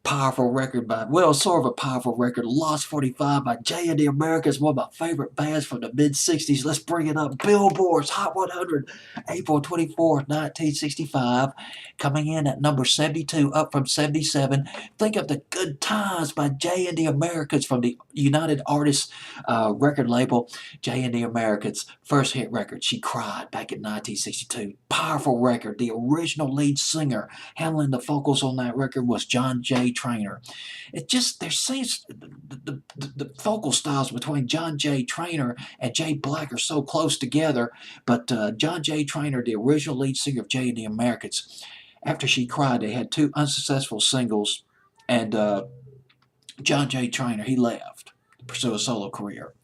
Powerful record by, well, sort of a powerful record, Lost 45 by Jay and the Americans, one of my favorite bands from the mid-60s. Let's bring it up. Billboard's Hot 100, April 24th, 1965, coming in at number 72, up from 77. Think of the Good Times by Jay and the Americans from the United Artists record label. Jay and the Americans, first hit record, She Cried, back in 1962. Powerful record. The original lead singer handling the vocals on that record was John J. Trainer. It just, there seems, the vocal styles between John J. Trainer and Jay Black are so close together, but John J. Trainer, the original lead singer of Jay and the Americans, after She Cried, they had two unsuccessful singles, and John J. Trainer, he left to pursue a solo career.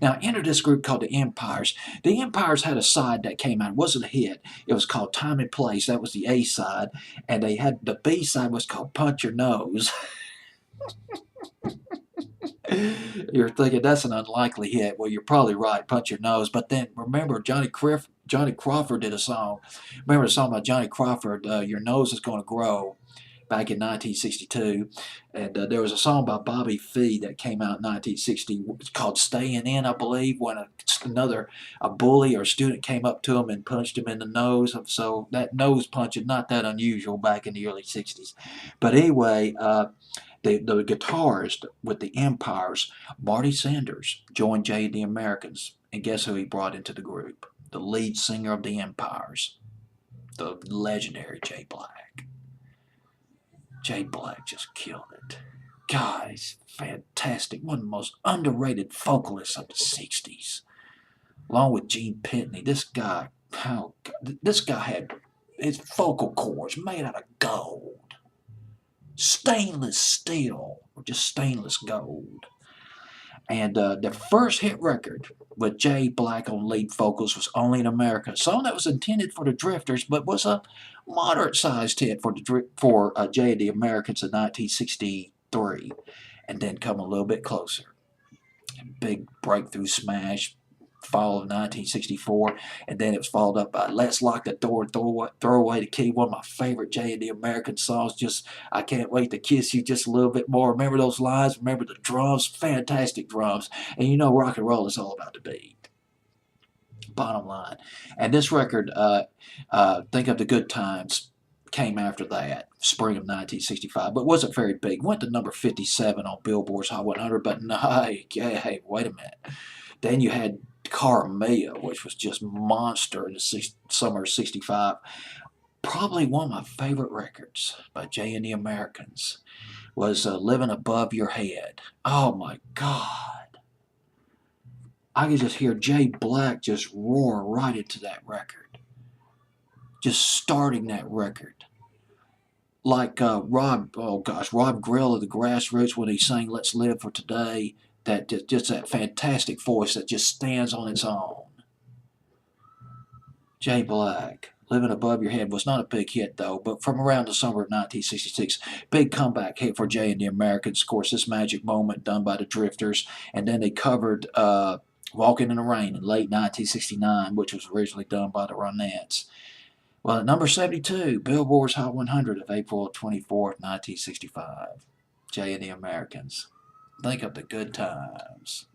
Now, enter this group called the Empires. The Empires had a side that came out. It wasn't a hit. It was called Time and Place. That was the A side. And they had the B side was called Punch Your Nose. You're thinking that's an unlikely hit. Well, you're probably right, Punch Your Nose. But then remember, Johnny Crawford did a song. Remember the song by Johnny Crawford, Your Nose is Gonna Grow, back in 1962. And there was a song by Bobby Fee that came out in 1960. It's called Staying In, I believe, when a bully or student came up to him and punched him in the nose. So that nose punching, not that unusual back in the early 60s. But anyway, the guitarist with the Empires, Marty Sanders, joined Jay and the Americans. And guess who he brought into the group? The lead singer of the Empires, the legendary Jay Black. Jay Black just killed it. God, he's fantastic. One of the most underrated vocalists of the 60s. Along with Gene Pitney. This guy had his vocal cords made out of gold. Stainless steel, or just stainless gold. And the first hit record with Jay Black on lead vocals was Only in America, a song that was intended for the Drifters, but was a moderate-sized hit for Jay and the Americans in 1963, and then come a little bit closer. Big breakthrough smash, fall of 1964, and then it was followed up by Let's Lock the Door and Throw Away the Key, one of my favorite Jay and the American songs. Just, I Can't Wait to Kiss You just a little bit more. Remember those lines? Remember the drums? Fantastic drums. And you know rock and roll is all about the beat. Bottom line. And this record, Think of the Good Times, came after that, spring of 1965, but wasn't very big. Went to number 57 on Billboard's Hot 100, but no, hey, wait a minute. Then you had Carmilla, which was just monster in the summer of 65. Probably one of my favorite records by Jay and the Americans was Living Above Your Head. Oh my God. I could just hear Jay Black just roar right into that record. Just starting that record. Like Rob Grill of the Grassroots when he sang Let's Live for Today. That just that fantastic voice that just stands on its own. Jay Black, Living Above Your Head was not a big hit though, but from around the summer of 1966, big comeback hit for Jay and the Americans. Of course, this Magic Moment done by the Drifters, and then they covered Walking in the Rain in late 1969, which was originally done by the Ronettes. Well, at number 72, Billboard's Hot 100 of April 24th, 1965, Jay and the Americans. Think of the good times.